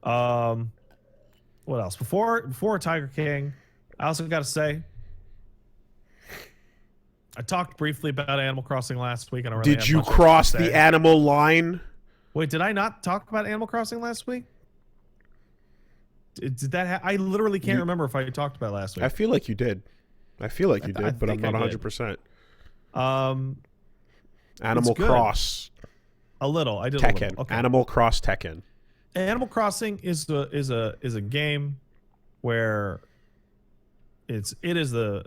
What else? Before Tiger King, I also got to say, I talked briefly about Animal Crossing last week. I don't really Did have you much else to cross say. the animal line? Wait, did I not talk about Animal Crossing last week? Did that? I literally can't remember if I talked about it last week. I feel like you did. I feel like you did, but I'm not 100%. Animal Cross. A little. I did Tekken. a little. Okay. Animal Cross Tekken. Animal Crossing is a game where it is the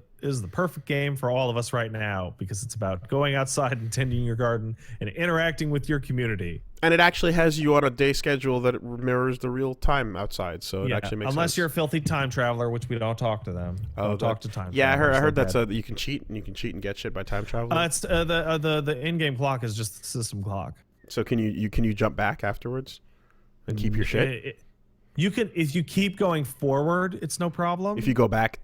perfect game for all of us right now, because it's about going outside and tending your garden and interacting with your community. And it actually has you on a day schedule that mirrors the real time outside, so it actually makes sense. Unless you're a filthy time traveler, which we don't talk to them. Don't talk to time. Yeah, I heard that's you can cheat and get shit by time traveling. It's the in-game clock is just the system clock. So can you jump back afterwards and keep your shit? You can, if you keep going forward, it's no problem. If you go back,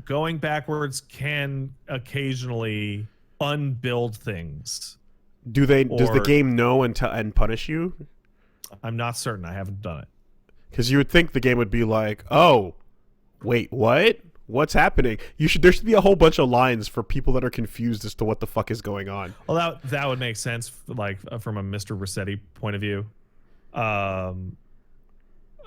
going backwards can occasionally unbuild things. Does the game know and punish you? I'm not certain. I haven't done it. Because you would think the game would be like, oh, wait, what? What's happening? There should be a whole bunch of lines for people that are confused as to what the fuck is going on. Well, that would make sense, like from a Mr. Rossetti point of view. I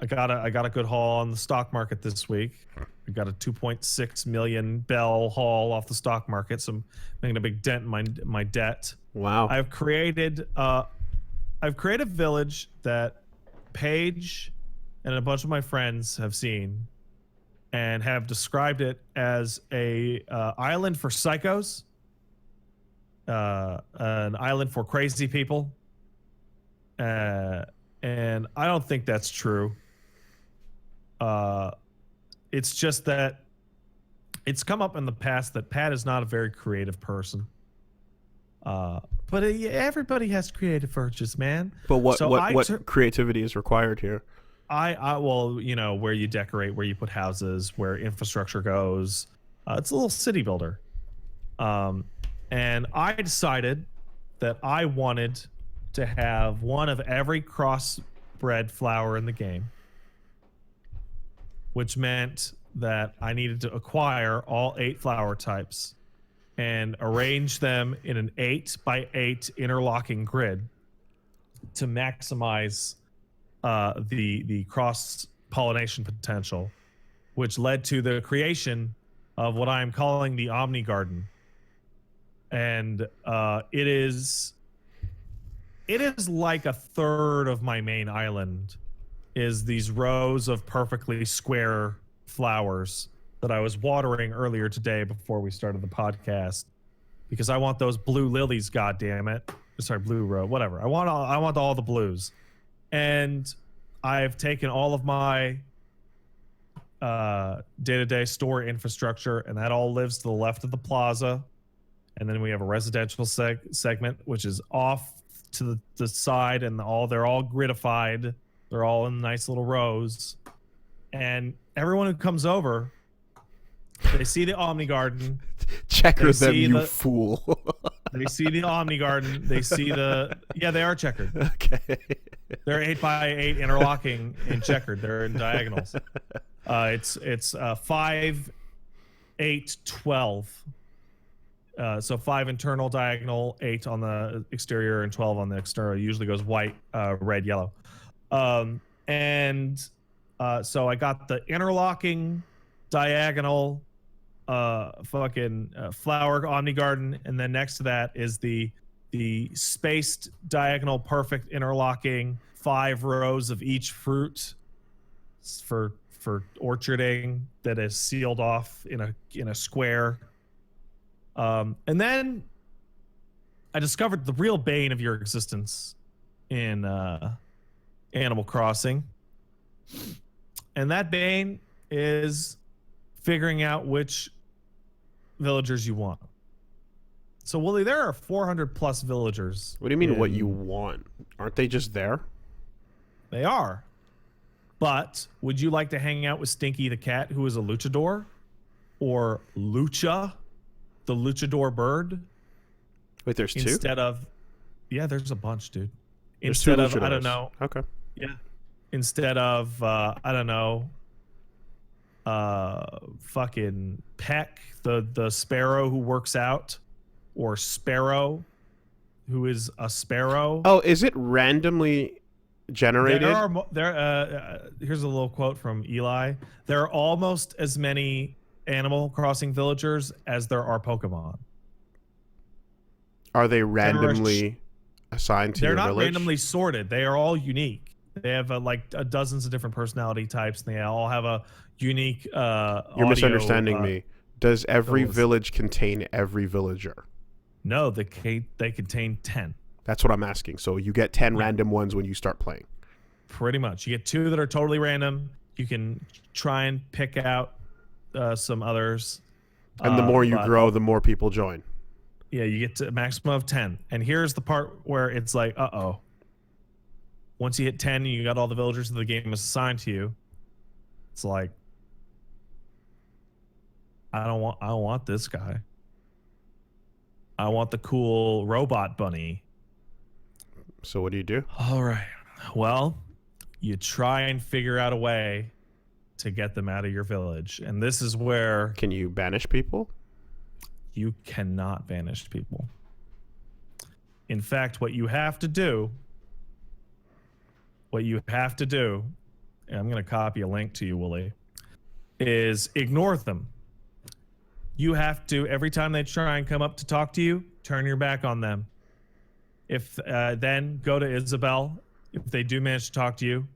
got a good haul on the stock market this week. I got a 2.6 million bell haul off the stock market, so I'm making a big dent in my debt. Wow. I've created a village that Paige and a bunch of my friends have seen and have described it as a island for psychos, an island for crazy people, and I don't think that's true. It's just that it's come up in the past that Pat is not a very creative person. But everybody has creative urges, man. But what creativity is required here? Well, where you decorate, where you put houses, where infrastructure goes. It's a little city builder. And I decided that I wanted to have one of every crossbred flower in the game, which meant that I needed to acquire all 8 flower types and arrange them in an 8x8 interlocking grid to maximize the cross-pollination potential, which led to the creation of what I'm calling the Omni Garden. And it is like a third of my main island is these rows of perfectly square flowers that I was watering earlier today before we started the podcast, because I want those blue lilies. God damn it! Sorry, blue rose, whatever. I want all the blues, and I've taken all of my day-to-day store infrastructure, and that all lives to the left of the plaza, and then we have a residential segment which is off to the side, and they're all gridified. They're all in nice little rows, and everyone who comes over, they see the Omni Garden. Checker them, you fool. They see the Omni Garden. They see they are checkered. Okay. They're 8x8 interlocking and checkered. They're in diagonals. It's 5, 8, 12. So 5 internal diagonal, 8 on the exterior, and 12 on the external. It usually goes white, red, yellow. So I got the interlocking diagonal flower Omni Garden, and then next to that is the spaced diagonal perfect interlocking 5 rows of each fruit for orcharding that is sealed off in a square. And then I discovered the real bane of your existence in Animal Crossing, and that bane is figuring out which villagers you want. So, Woolie, there are 400 plus villagers. What do you mean what you want? Aren't they just there? They are. But would you like to hang out with Stinky the cat, who is a luchador? Or Lucha, the luchador bird? Wait, there's 2? Yeah, there's a bunch, dude. There's 2 luchadors. I don't know. Okay. Yeah. instead of I don't know, fucking Peck, the sparrow who works out, or Sparrow, who is a sparrow. Oh, is it randomly generated? Here's a little quote from Eli. There are almost as many Animal Crossing villagers as there are Pokemon. Are they randomly assigned to your village? They're not randomly sorted. They are all unique. They have dozens of different personality types, and they all have a unique You're misunderstanding me. Does every village contain every villager? No, they contain 10. That's what I'm asking. So you get 10 random ones when you start playing. Pretty much. You get 2 that are totally random. You can try and pick out some others. And the more you grow, the more people join. Yeah, you get to a maximum of 10. And here's the part where it's like, uh-oh. Once you hit 10 and you got all the villagers that the game is assigned to you, it's like, I don't want this guy. I want the cool robot bunny. So what do you do? All right. Well, you try and figure out a way to get them out of your village. And this is where... Can you banish people? You cannot banish people. In fact, what you have to do, and I'm going to copy a link to you, Woolie, is ignore them. You have to, every time they try and come up to talk to you, turn your back on them. If then go to Isabel, if they do manage to talk to you,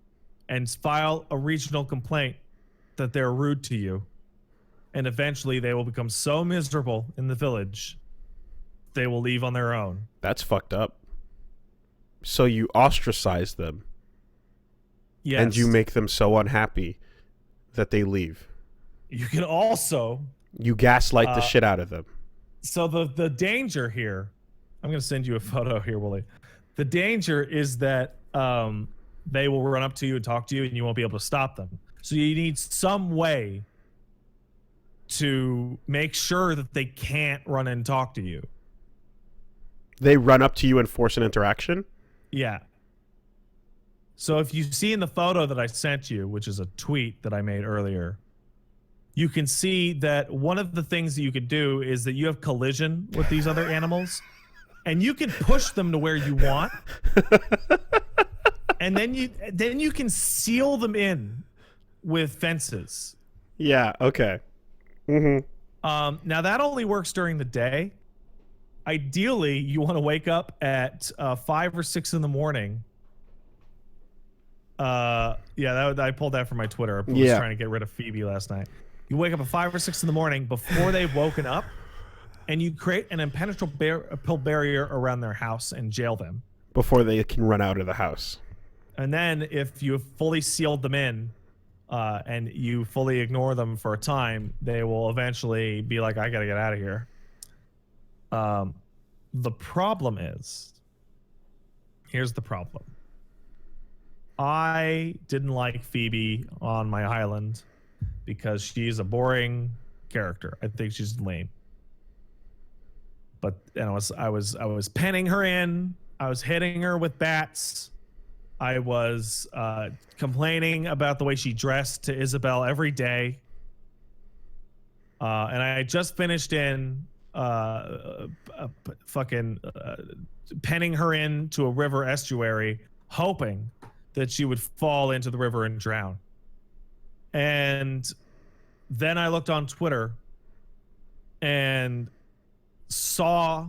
and file a regional complaint that they're rude to you. And eventually they will become so miserable in the village, they will leave on their own. That's fucked up. So you ostracize them. Yes. And you make them so unhappy that they leave. You can also... You gaslight the shit out of them. So the danger here, I'm going to send you a photo here, Willie. The danger is that they will run up to you and talk to you, and you won't be able to stop them. So you need some way to make sure that they can't run and talk to you. They run up to you and force an interaction? Yeah. So if you see in the photo that I sent you, which is a tweet that I made earlier, you can see that one of the things that you could do is that you have collision with these other animals, and you can push them to where you want, and then you can seal them in with fences. Yeah. Okay. Mm-hmm. Now that only works during the day. Ideally, you want to wake up at 5 or 6 in the morning. I pulled that from my Twitter. I was trying to get rid of Phoebe last night. You wake up at 5 or 6 in the morning before they've woken up, and you create an impenetrable barrier around their house and jail them. Before they can run out of the house. And then if you have fully sealed them in, and you fully ignore them for a time, they will eventually be like, I gotta get out of here. The problem is, here's the problem. I didn't like Phoebe on my island because she's a boring character. I think she's lame. But I was penning her in. I was hitting her with bats. I was complaining about the way she dressed to Isabel every day. And I had just finished in penning her into a river estuary, hoping that she would fall into the river and drown. And then I looked on Twitter and saw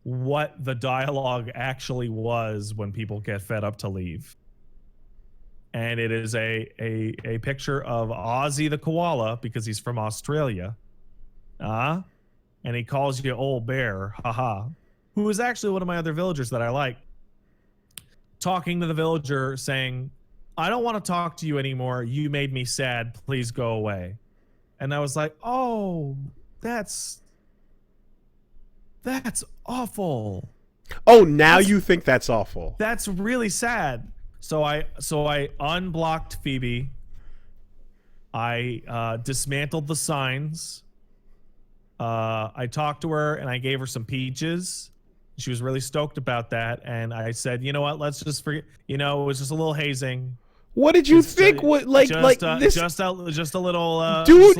what the dialogue actually was when people get fed up to leave. And it is a picture of Ozzy the koala, because he's from Australia. And he calls you old bear, haha. Who is actually one of my other villagers that I like. Talking to the villager saying, I don't want to talk to you anymore. You made me sad. Please go away. And I was like, oh, that's awful. Oh, now you think that's awful. That's really sad. So I unblocked Phoebe. I dismantled the signs. I talked to her and I gave her some peaches. She was really stoked about that. And I said, you know what? Let's just forget. You know, it was just a little hazing. What did you think? What like this? Just a little Dude, just a little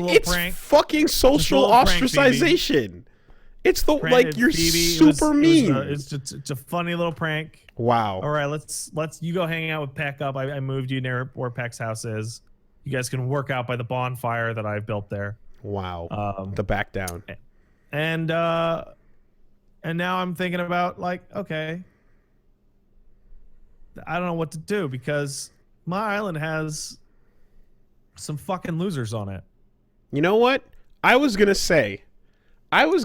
it's prank. fucking social Just a little prank, ostracization. It's the Prank, like you're Phoebe, super mean. It's a funny little prank. Wow. All right, let's you go hang out with Peck up. I moved you near where Peck's house is. You guys can work out by the bonfire that I've built there. Wow. The back down. And now I'm thinking about like, okay, I don't know what to do because my island has some fucking losers on it. You know what? I was gonna say that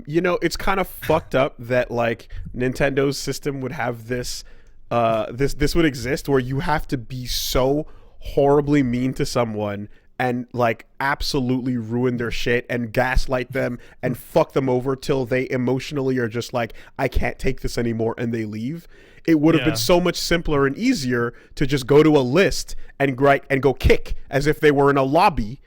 you know, it's kind of fucked up that like Nintendo's system would have this this would exist where you have to be so horribly mean to someone and like absolutely ruin their shit and gaslight them and fuck them over till they emotionally are just like, I can't take this anymore, and they leave. It would have been so much simpler and easier to just go to a list and go kick as if they were in a lobby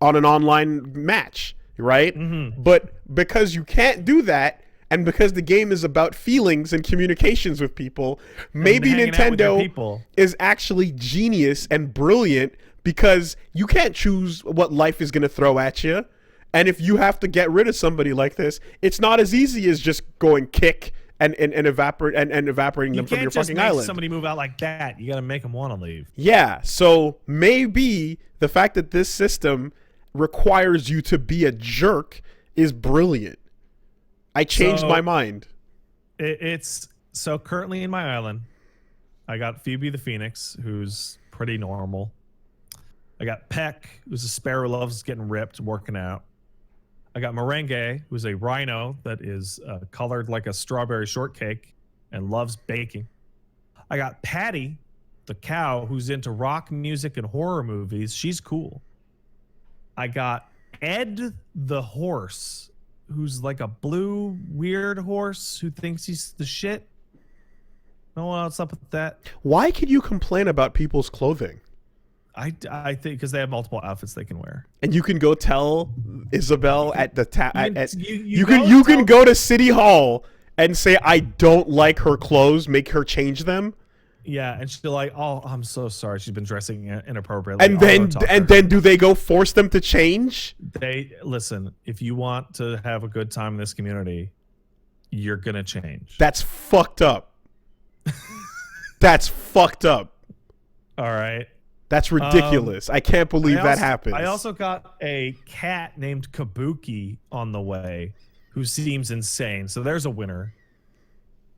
on an online match, right? Mm-hmm. But because you can't do that, and because the game is about feelings and communications with people, maybe Nintendo is actually genius and brilliant because you can't choose what life is going to throw at you. And if you have to get rid of somebody like this, it's not as easy as just going kick and evaporating them from your fucking island. You can't just make somebody move out like that. You got to make them want to leave. Yeah, so maybe the fact that this system requires you to be a jerk is brilliant. I changed my mind. It's so currently in my island, I got Phoebe the Phoenix, who's pretty normal. I got Peck, who's a sparrow, loves getting ripped, working out. I got Merengue, who's a rhino that is colored like a strawberry shortcake and loves baking. I got Patty, the cow, who's into rock music and horror movies. She's cool. I got Ed the horse, who's like a blue weird horse who thinks he's the shit. No one else up with that. Why could you complain about people's clothing? I think because they have multiple outfits they can wear. And you can go tell Isabel at the you can go to City Hall and say, I don't like her clothes, make her change them. Yeah, and she'll like, oh, I'm so sorry, she's been dressing inappropriately. And then do they go force them to change? They listen, if you want to have a good time in this community, you're gonna change. That's fucked up. That's fucked up. All right. That's ridiculous. I can't believe that happens. I also got a cat named Kabuki on the way who seems insane. So there's a winner.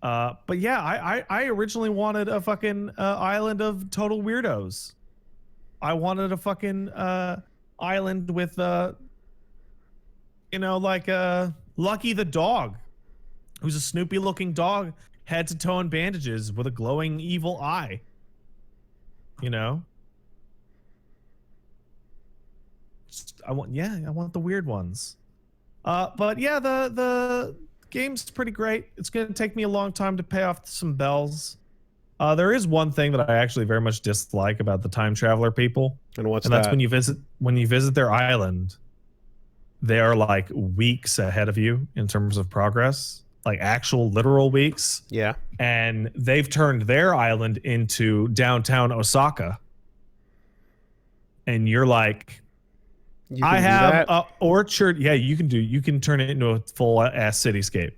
But yeah, I originally wanted a fucking island of total weirdos. I wanted a fucking island with like Lucky the dog, who's a Snoopy looking dog, head to toe in bandages with a glowing evil eye. You know? I want the weird ones. But yeah, the game's pretty great. It's going to take me a long time to pay off some bells. There is one thing that I actually very much dislike about the time traveler people. And that's when you visit their island, they are like weeks ahead of you in terms of progress, like actual literal weeks. Yeah. And they've turned their island into downtown Osaka. And you're like, I have an orchard. Yeah, you can turn it into a full ass cityscape.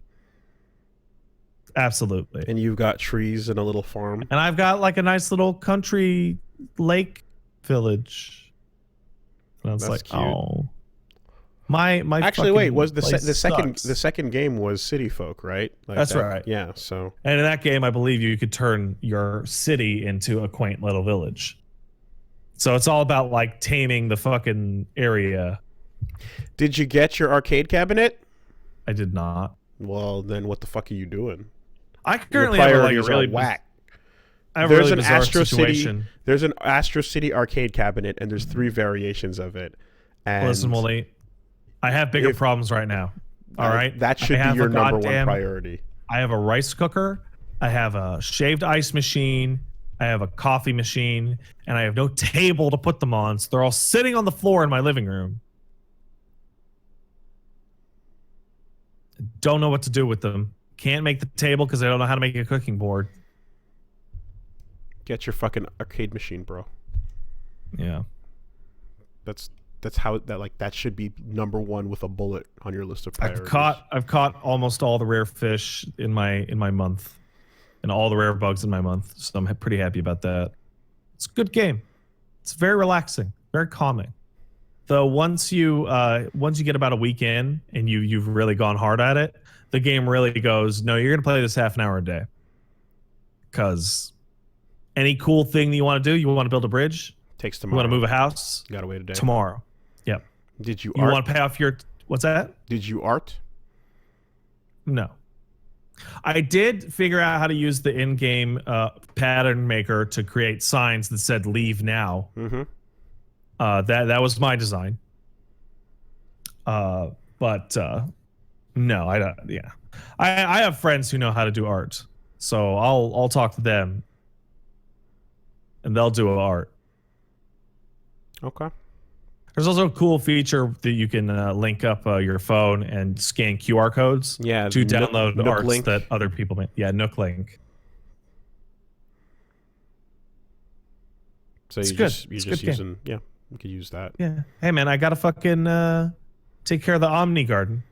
Absolutely. And you've got trees and a little farm. And I've got like a nice little country lake village. And I was like, cute. Oh. My actually wait, was the second game was City Folk, right? Like That's right. Yeah, so. And in that game I believe you could turn your city into a quaint little village. So it's all about like taming the fucking area. Did you get your arcade cabinet? I did not. Well, then what the fuck are you doing? I currently have like a really whack. There's an Astro City. There's an Astro City arcade cabinet, and there's 3 variations of it. And listen, Woolie, I have bigger problems right now. All right, that should be your number one priority. I have a rice cooker. I have a shaved ice machine. I have a coffee machine, and I have no table to put them on, so they're all sitting on the floor in my living room. Don't know what to do with them. Can't make the table because I don't know how to make a cooking board. Get your fucking arcade machine, bro. Yeah. That's how that should be number one with a bullet on your list of priorities. I've caught almost all the rare fish in my month, and all the rare bugs in my month. So I'm pretty happy about that. It's a good game. It's very relaxing, very calming. Though once you get about a week in and you've really gone hard at it, the game really goes, no, you're gonna play this half an hour a day. Because any cool thing that you want to do, you want to build a bridge, takes tomorrow. You want to move a house, you gotta wait a day. Tomorrow. Yep. Did you? You want to pay off your what's that? Did you art? No. I did figure out how to use the in-game pattern maker to create signs that said "Leave now." Mm-hmm. That was my design. But no, I don't. Yeah, I have friends who know how to do art, so I'll talk to them, and they'll do art. Okay. There's also a cool feature that you can link up your phone and scan QR codes to download arts link. that other people make. Yeah, Nook Link. So it's you're good. just using yeah, you could use that. Yeah. Hey man, I gotta fucking take care of the Omni Garden,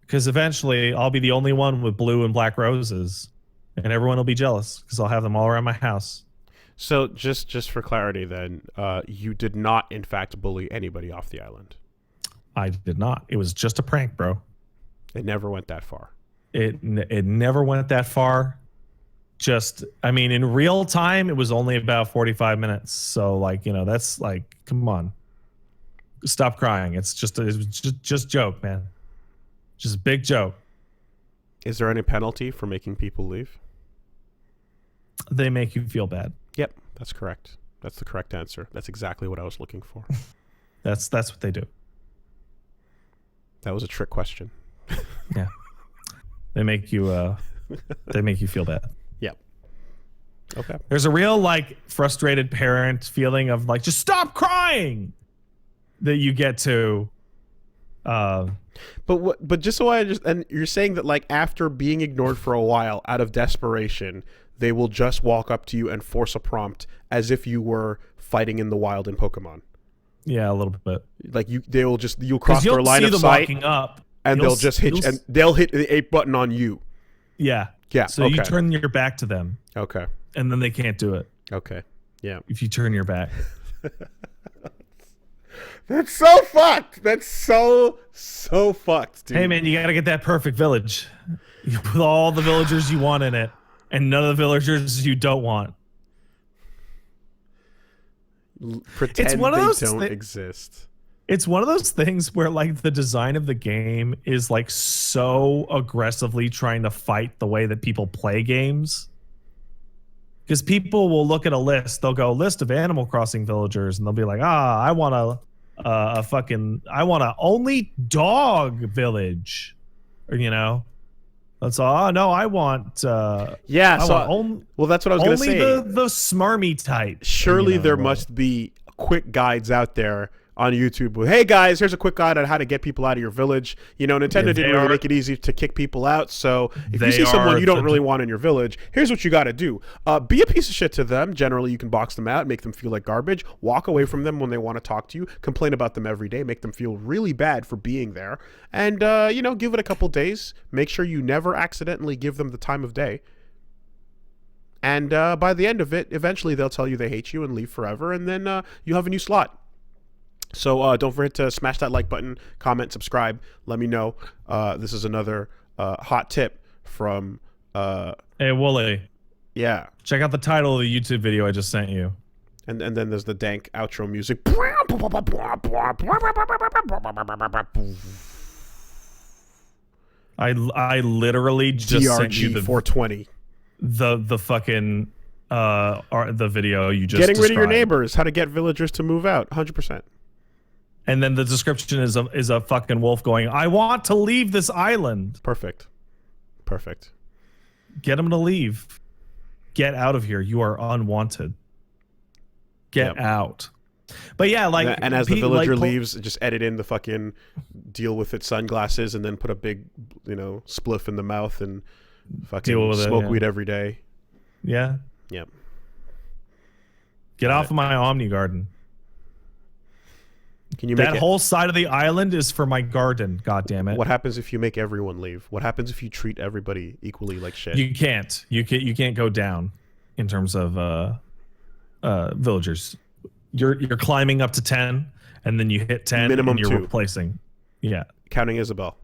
because eventually I'll be the only one with blue and black roses, and everyone will be jealous because I'll have them all around my house. So just for clarity, then, you did not, in fact, bully anybody off the island. I did not. It was just a prank, bro. It never went that far. It never went that far. Just, I mean, in real time, it was only about 45 minutes. So, like, you know, that's like, come on, stop crying. It's just joke, man. Just a big joke. Is there any penalty for making people leave? They make you feel bad. Yep, that's correct. That's the correct answer. That's exactly what I was looking for. That's what they do. That was a trick question. Yeah. They make you feel bad. Yep. Okay. There's a real like frustrated parent feeling of like, just stop crying, that you get to but just so and you're saying that like after being ignored for a while out of desperation, they will just walk up to you and force a prompt as if you were fighting in the wild in Pokemon. Yeah, a little bit. Like you'll cross their line of sight up, and they'll just hit and they'll hit the 8 button on you. Yeah. Yeah. So you turn your back to them. Okay. And then they can't do it. Okay. Yeah. If you turn your back. That's so fucked. That's so fucked, dude. Hey man, you gotta get that perfect village. You put all the villagers you want in it, and none of the villagers you don't want. Pretend it's one of those they don't exist. It's one of those things where like the design of the game is like so aggressively trying to fight the way that people play games. Because people will look at a list, they'll go list of Animal Crossing villagers, and they'll be like, I want I want a only dog village, or you know. That's all. Oh, no, I want. Yeah. Well, that's what I was going to say. Only the smarmy type. Surely there must be quick guides out there on YouTube with, hey guys, here's a quick guide on how to get people out of your village. You know, Nintendo didn't really make it easy to kick people out. So if you see someone you don't really want in your village, here's what you got to do. Be a piece of shit to them. Generally, you can box them out, make them feel like garbage, walk away from them when they want to talk to you, complain about them every day, make them feel really bad for being there. And, you know, give it a couple days. Make sure you never accidentally give them the time of day. And by the end of it, eventually they'll tell you they hate you and leave forever. And then you have a new slot. So don't forget to smash that like button, comment, subscribe. Let me know. This is another hot tip from... Hey, Wooly. Yeah. Check out the title of the YouTube video I just sent you. And then there's the dank outro music. I literally just sent you the 420. The fucking the video you just getting rid of your described. neighbors, how to get villagers to move out, 100%. And then the description is a fucking wolf going, I want to leave this island. Perfect. Get him to leave. Get out of here. You are unwanted. Get out. But yeah, like, and as the villager leaves, just edit in the fucking deal with its sunglasses and then put a big, you know, spliff in the mouth and fucking smoke weed every day. Yeah. Yep. Get off of my Omni garden. Can you make That whole side of the island is for my garden. God damn it! What happens if you make everyone leave? What happens if you treat everybody equally like shit? You can't. You can't go down in terms of villagers. You're climbing up to 10, and then you hit 10, Minimum and you're 2. replacing. Yeah. Counting Isabel.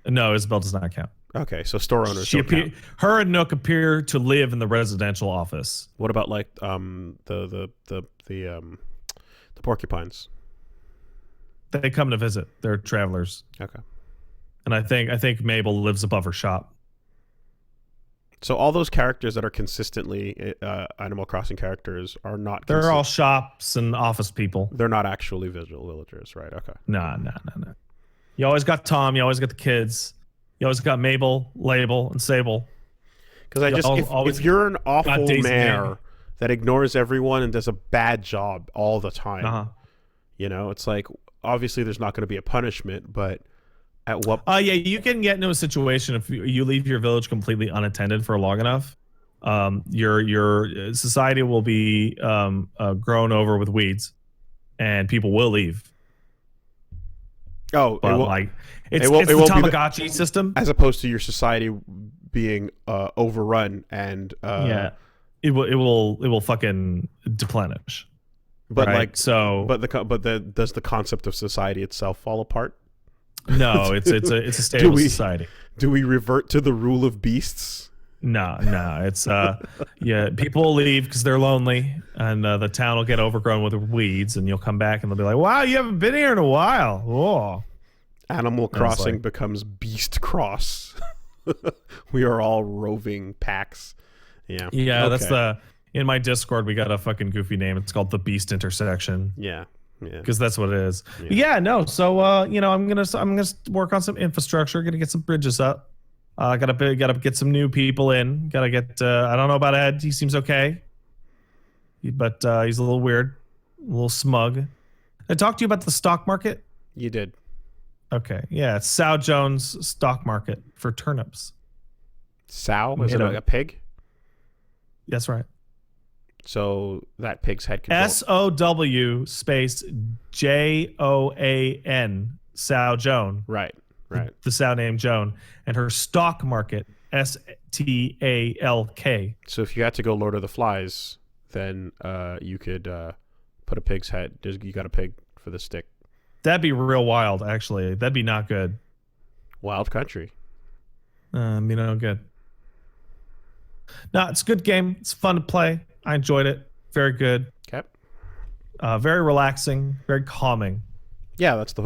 No, Isabel does not count. Okay, so store owners don't count. Her and Nook appear to live in the residential office. What about like the porcupines? They come to visit. They're travelers. Okay. And I think Mabel lives above her shop. So all those characters that are consistently Animal Crossing characters are not. They're all shops and office people. They're not actually visual villagers, right? Okay. No. You always got Tom. You always got the kids. You always got Mabel, Label, and Sable. Because if you're an awful mayor that ignores everyone and does a bad job all the time, you know, it's like obviously there's not going to be a punishment, but at what? Yeah, you can get into a situation if you leave your village completely unattended for long enough. Your society will be grown over with weeds, and people will leave. Oh, but it's the Tamagotchi system, as opposed to your society being overrun and yeah, it will fucking deplenish. But right? does the concept of society itself fall apart? No, it's a stable society. Do we revert to the rule of beasts? No, it's yeah, people will leave because they're lonely, and the town will get overgrown with weeds, and you'll come back and they'll be like, wow, you haven't been here in a while. Whoa. Animal Crossing becomes Beast Cross. We are all roving packs. Yeah, okay. That's in my Discord we got a fucking goofy name. It's called the Beast Intersection. Yeah, because that's what it is. No, so I'm gonna work on some infrastructure, gonna get some bridges up. Gotta get some new people in. Gotta get. I don't know about Ed. He seems okay, but he's a little weird, a little smug. I talked to you about the stock market. You did. Okay, yeah, it's Sow Jones stock market for turnips. Sow? Is it like a pig? That's right. So that pig's head can SOW space JOAN Sow Joan. Right. The sow named Joan, and her stock market STALK. So if you had to go Lord of the Flies, then you could put a pig's head. You got a pig for the stick. That'd be real wild, actually. That'd be not good. Wild country. Good. No, it's a good game. It's fun to play. I enjoyed it. Very good. Okay. Very relaxing. Very calming. Yeah, that's the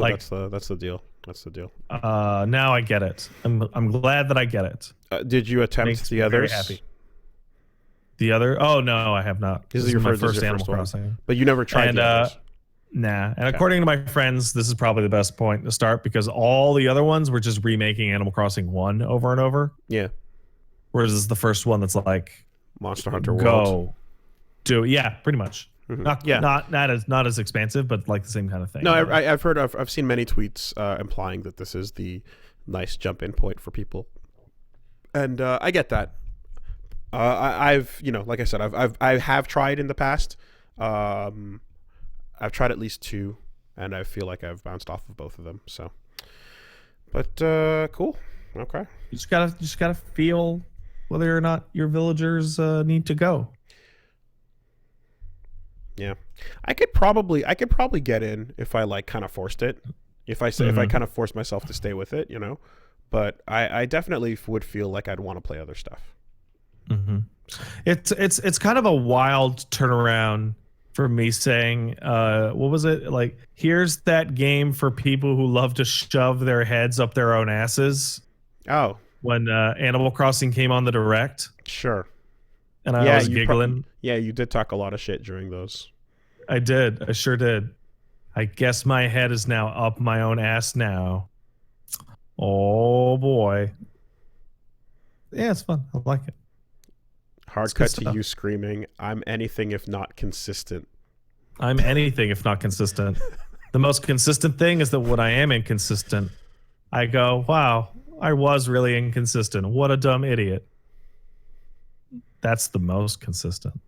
deal. That's the deal. Now I get it. I'm glad that I get it. Did you attempt the others? Very happy. The other? Oh no, I have not. This is my first Animal Crossing. But you never tried the others. Nah. And according to my friends, this is probably the best point to start because all the other ones were just remaking Animal Crossing 1 over and over. Yeah. Whereas this is the first one that's like Monster Hunter World. Yeah, pretty much. Mm-hmm. Not as expansive, but like the same kind of thing. No, I've seen many tweets implying that this is the nice jump in point for people, and I get that. I've like I said, I have tried in the past. I've tried at least 2, and I feel like I've bounced off of both of them. So, but cool. Okay. You just gotta feel whether or not your villagers need to go. Yeah, I could probably get in if I kind of forced it. If I kind of forced myself to stay with it, But I definitely would feel like I'd want to play other stuff. Mm-hmm. It's kind of a wild turnaround for me saying, what was it like? Here's that game for people who love to shove their heads up their own asses. Oh, when Animal Crossing came on the Direct. Sure. And I was giggling. You did talk a lot of shit during those. I did. I sure did. I guess my head is now up my own ass now. Oh boy. Yeah, it's fun. I like it. Hard cut to you screaming, I'm anything if not consistent. I'm anything if not consistent. The most consistent thing is that when I am inconsistent, I go, wow, I was really inconsistent. What a dumb idiot. That's the most consistent.